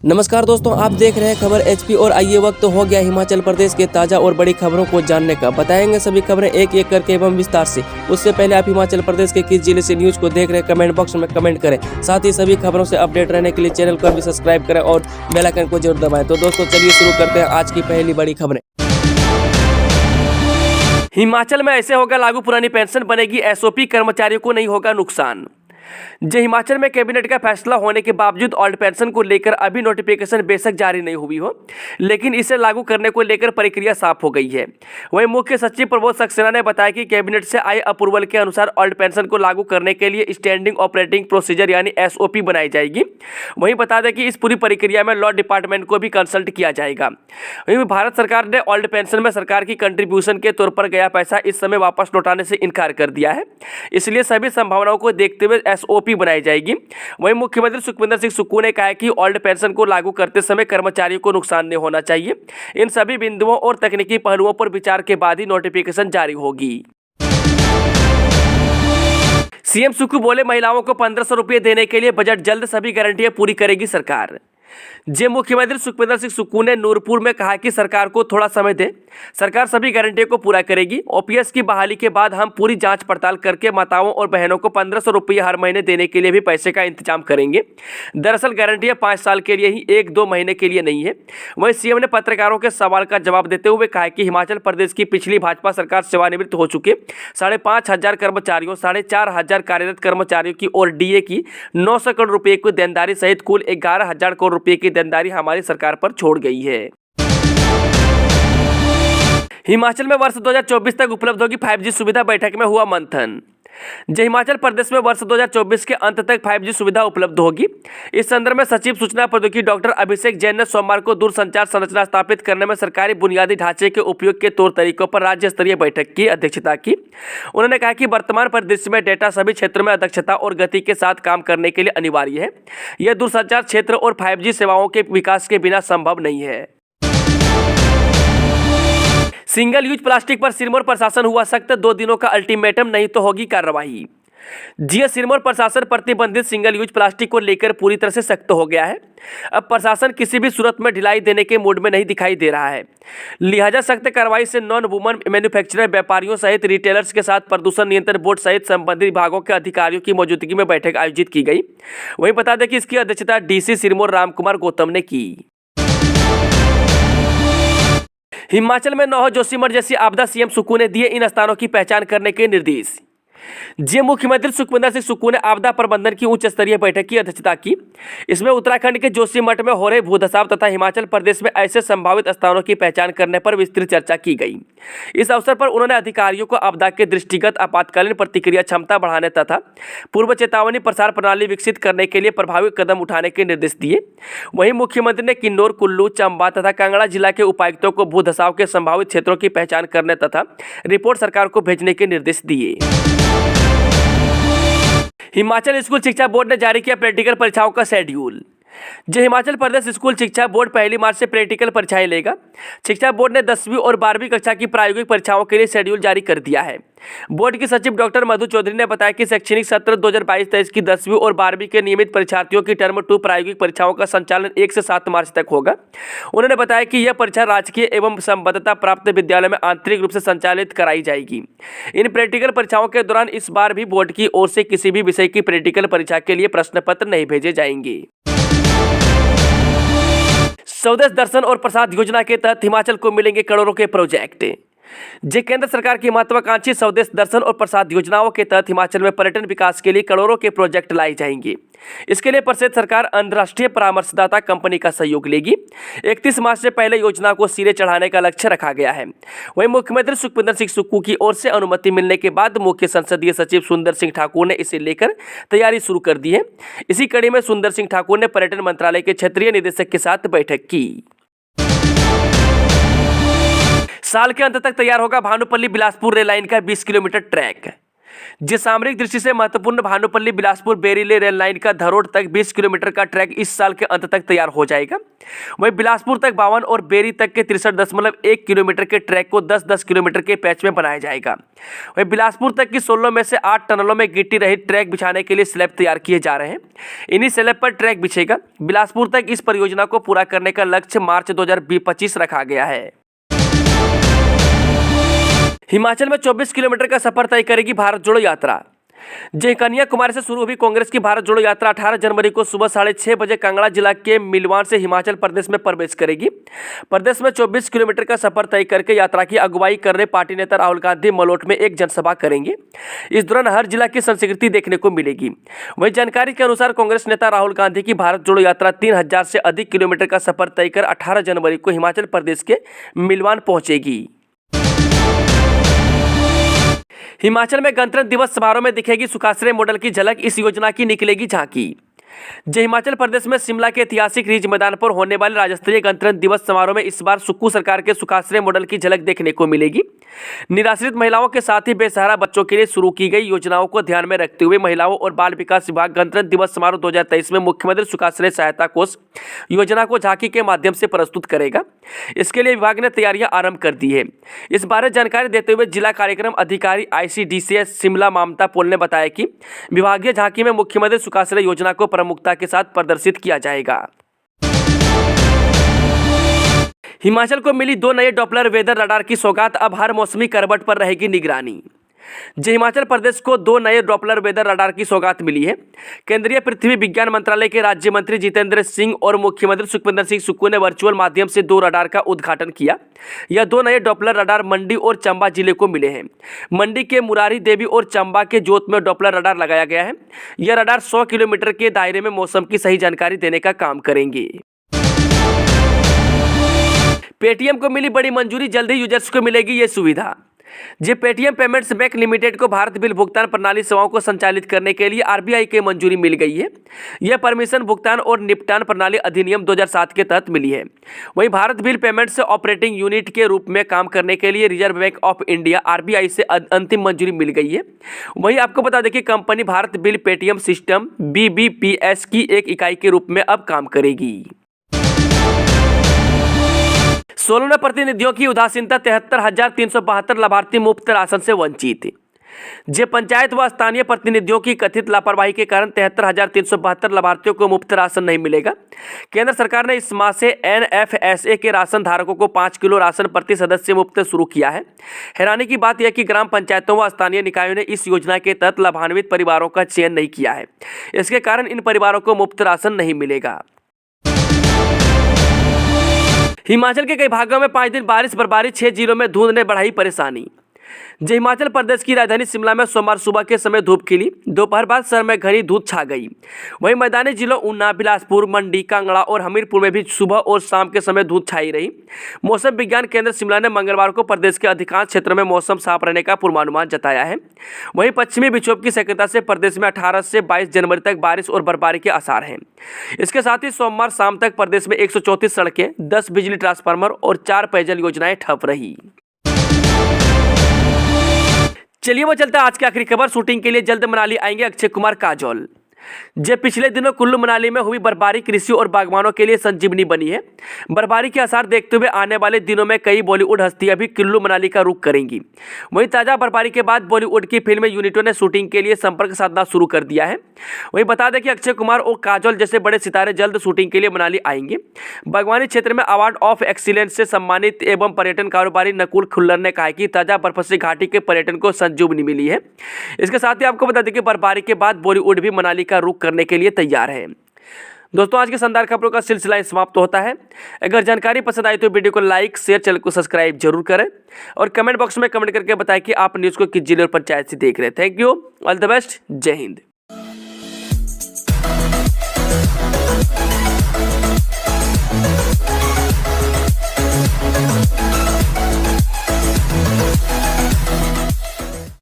नमस्कार दोस्तों, आप देख रहे हैं खबर एचपी और आइए वक्त हो गया हिमाचल प्रदेश के ताज़ा और बड़ी खबरों को जानने का। बताएंगे सभी खबरें एक एक करके एवं विस्तार से। उससे पहले आप हिमाचल प्रदेश के किस जिले से न्यूज को देख रहे हैं कमेंट बॉक्स में कमेंट करें। साथ ही सभी खबरों से अपडेट रहने के लिए चैनल को भी सब्सक्राइब करें और बेल आइकन को जरूर दबाएं। तो दोस्तों चलिए शुरू करते हैं आज की पहली बड़ी खबरें। हिमाचल में ऐसे होगा लागू, पुरानी पेंशन बनेगी एसओपी, कर्मचारियों को नहीं होगा नुकसान। हिमाचल में कैबिनेट का फैसला होने के बावजूद ओल्ड पेंशन को लेकर अभी नोटिफिकेशन बेशक जारी नहीं हुई हो, लेकिन इसे लागू करने को लेकर प्रक्रिया साफ हो गई है। वहीं मुख्य सचिव प्रबोध सक्सेना ने बताया कि कैबिनेट से आए अप्रूवल के अनुसार ओल्ड पेंशन को लागू करने के लिए स्टैंडिंग ऑपरेटिंग प्रोसीजर यानी एसओपी बनाई जाएगी। वहीं बता दें कि इस पूरी प्रक्रिया में लॉ डिपार्टमेंट को भी कंसल्ट किया जाएगा। वहीं भारत सरकार ने ओल्ड पेंशन में सरकार की कंट्रीब्यूशन के तौर पर गया पैसा इस समय वापस लौटाने से इनकार कर दिया है, इसलिए सभी संभावनाओं को देखते हुए एसओपी बनाई जाएगी। वहीं मुख्यमंत्री सुखविंदर सिंह सुक्खू ने कहा है कि ओल्ड पेंशन को लागू करते समय कर्मचारियों को नुकसान नहीं होना चाहिए। इन सभी बिंदुओं और तकनीकी पहलुओं पर विचार के बाद ही नोटिफिकेशन जारी होगी। सीएम सुक्खू बोले, महिलाओं को 1500 रुपये देने के लिए बजट जल्द, सभी गारंटियां पूरी करेगी सरकार। मुख्यमंत्री सुखविंदर सिंह सुक्खू ने नूरपुर में कहा कि सरकार को थोड़ा समय दे, सरकार सभी गारंटियों को पूरा करेगी। ओपीएस की बहाली के बाद हम पूरी जांच पड़ताल करके माताओं और बहनों को 1500 रुपये हर महीने देने के लिए भी पैसे का इंतजाम करेंगे। दरअसल गारंटियां 5 साल के लिए ही, 1-2 महीने के लिए नहीं है। वहीं सीएम ने पत्रकारों के सवाल का जवाब देते हुए कहा कि हिमाचल प्रदेश की पिछली भाजपा सरकार सेवानिवृत्त हो चुके 5,500 कर्मचारियों, 4,500 कार्यरत कर्मचारियों की और डीए की 900 करोड़ रुपए की देनदारी सहित कुल 11,000 करोड़ रुपए की देनदारी हमारी सरकार पर छोड़ गई है। हिमाचल में वर्ष 2024 तक उपलब्ध होगी 5G सुविधा, बैठक में हुआ मंथन। हिमाचल प्रदेश में वर्ष 2024 के अंत तक 5G सुविधा उपलब्ध होगी। इस संदर्भ में सचिव सूचना प्रौद्योगिकी डॉक्टर अभिषेक जैन ने सोमवार को दूरसंचार संरचना स्थापित करने में सरकारी बुनियादी ढांचे के उपयोग के तौर तरीकों पर राज्य स्तरीय बैठक की अध्यक्षता की। उन्होंने कहा कि वर्तमान परिदृश्य में डेटा सभी क्षेत्रों में दक्षता और गति के साथ काम करने के लिए अनिवार्य है। यह दूरसंचार क्षेत्र और 5G सेवाओं के विकास के बिना संभव नहीं है। सिंगल यूज प्लास्टिक पर सिरमौर प्रशासन हुआ सख्त, 2 दिनों का अल्टीमेटम, नहीं तो होगी कार्रवाई। सिरमौर प्रशासन प्रतिबंधित सिंगल यूज प्लास्टिक को लेकर पूरी तरह से सख्त हो गया है। अब प्रशासन किसी भी सूरत में ढिलाई देने के मूड में नहीं दिखाई दे रहा है। लिहाजा सख्त कार्रवाई से नॉन वुमन मैन्युफैक्चरर, व्यापारियों सहित रिटेलर्स के साथ प्रदूषण नियंत्रण बोर्ड सहित संबंधित विभागों के अधिकारियों की मौजूदगी में बैठक आयोजित की गई। वहीं बता दें कि इसकी अध्यक्षता डीसी सिरमौर रामकुमार गौतम ने की। हिमाचल में नौह, जोशीमठ जैसी आपदा, सीएम सुक्खू ने दिए इन स्थानों की पहचान करने के निर्देश। मुख्यमंत्री सुखविंदर सिंह सुक्खू ने आपदा प्रबंधन की उच्च स्तरीय बैठक की अध्यक्षता की। इसमें उत्तराखंड के जोशीमठ में हो रहे भूधसाव तथा हिमाचल प्रदेश में ऐसे संभावित स्थानों की पहचान करने पर विस्तृत चर्चा की गई। इस अवसर पर उन्होंने अधिकारियों को आपदा के दृष्टिगत आपातकालीन प्रतिक्रिया क्षमता बढ़ाने तथा पूर्व चेतावनी प्रसार प्रणाली विकसित करने के लिए प्रभावी कदम उठाने के निर्देश दिए। वहीं मुख्यमंत्री ने किन्नौर, कुल्लू, चंबा तथा कांगड़ा जिला के उपायुक्तों को भूधसाव के संभावित क्षेत्रों की पहचान करने तथा रिपोर्ट सरकार को भेजने के निर्देश दिए। हिमाचल स्कूल शिक्षा बोर्ड ने जारी किया प्रैक्टिकल परीक्षाओं का शेड्यूल। हिमाचल प्रदेश स्कूल शिक्षा बोर्ड 1 मार्च से प्रैक्टिकल परीक्षाएं लेगा। शिक्षा बोर्ड ने 10वीं और 12वीं कक्षा की प्रायोगिक परीक्षाओं के लिए शेड्यूल जारी कर दिया है। बोर्ड की सचिव डॉक्टर मधु चौधरी ने बताया कि शैक्षणिक सत्र 2022-23 की 10वीं और 12वीं के नियमित परीक्षार्थियों की टर्म 2 प्रायोगिक परीक्षाओं का संचालन 1 से 7 मार्च तक होगा। उन्होंने बताया कि यह परीक्षा राजकीय एवं संबद्धता प्राप्त विद्यालय में आंतरिक रूप से संचालित कराई जाएगी। इन प्रैक्टिकल परीक्षाओं के दौरान इस बार भी बोर्ड की ओर से किसी भी विषय की प्रैक्टिकल परीक्षा के लिए प्रश्न पत्र नहीं भेजे जाएंगे। स्वदेश दर्शन और प्रसाद योजना के तहत हिमाचल को मिलेंगे करोड़ों के प्रोजेक्ट। केंद्र सरकार की महत्वाकांक्षी स्वदेश दर्शन और प्रसाद योजनाओं के तहत हिमाचल में पर्यटन विकास के लिए करोड़ों के प्रोजेक्ट लाए जाएंगे। इसके लिए प्रदेश सरकार अंतर्राष्ट्रीय परामर्शदाता कंपनी का सहयोग लेगी। 31 मार्च से पहले योजना को सिरे चढ़ाने का लक्ष्य रखा गया है। वहीं मुख्यमंत्री सुखविंदर सिंह सुक्खू की ओर से अनुमति मिलने के बाद मुख्य संसदीय सचिव सुंदर सिंह ठाकुर ने इसे लेकर तैयारी शुरू कर दी है। इसी कड़ी में सुंदर सिंह ठाकुर ने पर्यटन मंत्रालय के क्षेत्रीय निदेशक के साथ बैठक की। साल के अंत तक तैयार होगा भानुपल्ली बिलासपुर रेल लाइन का 20 किलोमीटर ट्रैक। जो सामरिक दृष्टि से महत्वपूर्ण भानुपल्ली बिलासपुर बेरीले रेल लाइन का धरोड़ तक 20 किलोमीटर का ट्रैक इस साल के अंत तक तैयार हो जाएगा। वहीं बिलासपुर तक 52 और बेरी तक के 63.1 किलोमीटर के ट्रैक को 10-10 किलोमीटर के पैच में बनाया जाएगा। वहीं बिलासपुर तक की 16 में से 8 टनलों में गिट्टी रहित ट्रैक बिछाने के लिए स्लैब तैयार किए जा रहे हैं। इन्हीं स्लैब पर ट्रैक बिछेगा। बिलासपुर तक इस परियोजना को पूरा करने का लक्ष्य मार्च 2025 रखा गया है। हिमाचल में 24 किलोमीटर का सफर तय करेगी भारत जोड़ो यात्रा। कन्याकुमारी से शुरू हुई कांग्रेस की भारत जोड़ो यात्रा 18 जनवरी को सुबह 6:30 बजे कांगड़ा जिला के मिलवान से हिमाचल प्रदेश में प्रवेश करेगी। प्रदेश में 24 किलोमीटर का सफर तय करके यात्रा की अगुवाई कर रहे पार्टी नेता राहुल गांधी मलोट में एक जनसभा करेंगे। इस दौरान हर जिला की संस्कृति देखने को मिलेगी। वही जानकारी के अनुसार कांग्रेस नेता राहुल गांधी की भारत जोड़ो यात्रा 3000 से अधिक किलोमीटर का सफर तय कर 18 जनवरी को हिमाचल प्रदेश के मिलवान पहुंचेगी। हिमाचल में गणतंत्र दिवस समारोह में दिखेगी सुखाश्रय मॉडल की झलक। इस योजना की निकलेगी झांकी। हिमाचल प्रदेश में शिमला के ऐतिहासिक रिज मैदान पर होने वाले राज्य स्तरीय गणतंत्र दिवस समारोह में इस बार सुक्खू सरकार के सुखाश्रय मॉडल की झलक देखने को मिलेगी। निराश्रित महिलाओं के साथ ही बेसहारा बच्चों के लिए शुरू की गई योजनाओं को ध्यान में रखते हुए महिलाओं और बाल विकास विभाग गणतंत्र दिवस समारोह 2023 में मुख्यमंत्री सुखाश्रय सहायता कोष योजना को झांकी के माध्यम से प्रस्तुत करेगा। इसके लिए विभाग ने तैयारियां आरंभ कर दी है। इस बारे जानकारी देते हुए जिला कार्यक्रम अधिकारी ICDCS शिमला ममता पोल ने बताया कि विभागीय झांकी में मुख्यमंत्री सुखाश्रय योजना को प्रमुखता के साथ प्रदर्शित किया जाएगा। हिमाचल को मिली 2 नए डॉपलर वेदर रडार की सौगात। अब हर मौसमी करवट पर रहेगी निगरानी। हिमाचल प्रदेश को 2 नए डॉपलर वेदर रडार की सौगात मिली है। केंद्रीय पृथ्वी विज्ञान मंत्रालय के राज्य मंत्री जितेंद्र सिंह और मुख्यमंत्री सुखविंदर सिंह सुक्खू ने वर्चुअल माध्यम से 2 रडार का उद्घाटन किया। यह 2 नए डॉपलर रडार मंडी और चंबा जिले को मिले हैं। मंडी के मुरारी देवी और चंबा के जोत में डॉपलर रडार लगाया गया है। यह रडार 100 किलोमीटर के दायरे में मौसम की सही जानकारी देने का काम करेंगे। पेटीएम को मिली बड़ी मंजूरी। जल्द ही यूजर्स को मिलेगी ये सुविधा। पेटीएम पेमेंट्स बैंक लिमिटेड को भारत बिल भुगतान प्रणाली सेवाओं को संचालित करने के लिए RBI की मंजूरी मिल गई है। यह परमिशन भुगतान और निपटान प्रणाली अधिनियम 2007 के तहत मिली है। वहीं Bharat bill payments operating unit के रूप में काम करने के लिए reserve bank of India RBI से अंतिम मंजूरी मिल गई है। वहीं आपको बता दें कि company Bharat bill Paytm system BBPS की एक इकाई के रूप में अब काम करेगी। सोलन में प्रतिनिधियों की उदासीनता। 73,372 लाभार्थी मुफ्त राशन से वंचित। पंचायत व स्थानीय प्रतिनिधियों की कथित लापरवाही के कारण 73,372 लाभार्थियों को मुफ्त राशन नहीं मिलेगा। केंद्र सरकार ने इस माह से NFSA के राशन धारकों को 5 किलो राशन प्रति सदस्य मुफ्त शुरू किया है। हैरानी की बात यह कि ग्राम पंचायतों व स्थानीय निकायों ने इस योजना के तहत लाभान्वित परिवारों का चयन नहीं किया है। इसके कारण इन परिवारों को मुफ्त राशन नहीं मिलेगा। हिमाचल के कई भागों में 5 दिन बारिश बर्फबारी। 6 जिलों में धुंध ने बढ़ाई परेशानी। हिमाचल प्रदेश की राजधानी शिमला में सोमवार सुबह के समय धूप खिली। दोपहर बाद शहर में घनी धूप छा गई। वहीं मैदानी जिलों ऊना, बिलासपुर, मंडी, कांगड़ा और हमीरपुर में भी सुबह और शाम के समय धूप छाई रही। मौसम विज्ञान केंद्र शिमला ने मंगलवार को प्रदेश के अधिकांश क्षेत्रों में मौसम साफ रहने का पूर्वानुमान जताया है। वहीं पश्चिमी विक्षोभ की सक्रियता से प्रदेश में 18 से 22 जनवरी तक बारिश और बर्फबारी के आसार हैं। इसके साथ ही सोमवार शाम तक प्रदेश में 134 सड़कें, 10 बिजली ट्रांसफार्मर और 4 पेयजल योजनाएं ठप रही। चलिए वो चलता है आज की आखिरी खबर। शूटिंग के लिए जल्द मनाली आएंगे अक्षय कुमार काजोल। पिछले दिनों कुल्लू मनाली में हुई बर्फबारी कृषि और बागवानों के लिए संजीवनी बनी है। बर्फबारी के आसार देखते हुए आने वाले दिनों में कई बॉलीवुड हस्तियां भी कुल्लू मनाली का रुख करेंगी। वहीं ताजा बर्फबारी के बाद बॉलीवुड की फिल्म यूनिटों ने शूटिंग के लिए संपर्क साधना शुरू कर दिया है। वहीं बता दें कि अक्षय कुमार और काजोल जैसे बड़े सितारे जल्द शूटिंग के लिए मनाली आएंगे। बागवानी क्षेत्र में अवार्ड ऑफ एक्सीलेंस से सम्मानित एवं पर्यटन कारोबारी नकुल खुल्लर ने कहा कि ताजा बर्फ से घाटी के पर्यटन को संजीवनी मिली है। इसके साथ ही आपको बता दें कि बर्फबारी के बाद बॉलीवुड भी मनाली का रुख करने के लिए तैयार है। दोस्तों, आज के शानदार खबरों का सिलसिला समाप्त होता है। अगर जानकारी पसंद आई तो वीडियो को लाइक, शेयर, चैनल को सब्सक्राइब जरूर करें और कमेंट बॉक्स में कमेंट करके बताएं कि आप न्यूज़ को किस जिले और पंचायत से देख रहे हैं। Thank you, all the best, जय हिंद।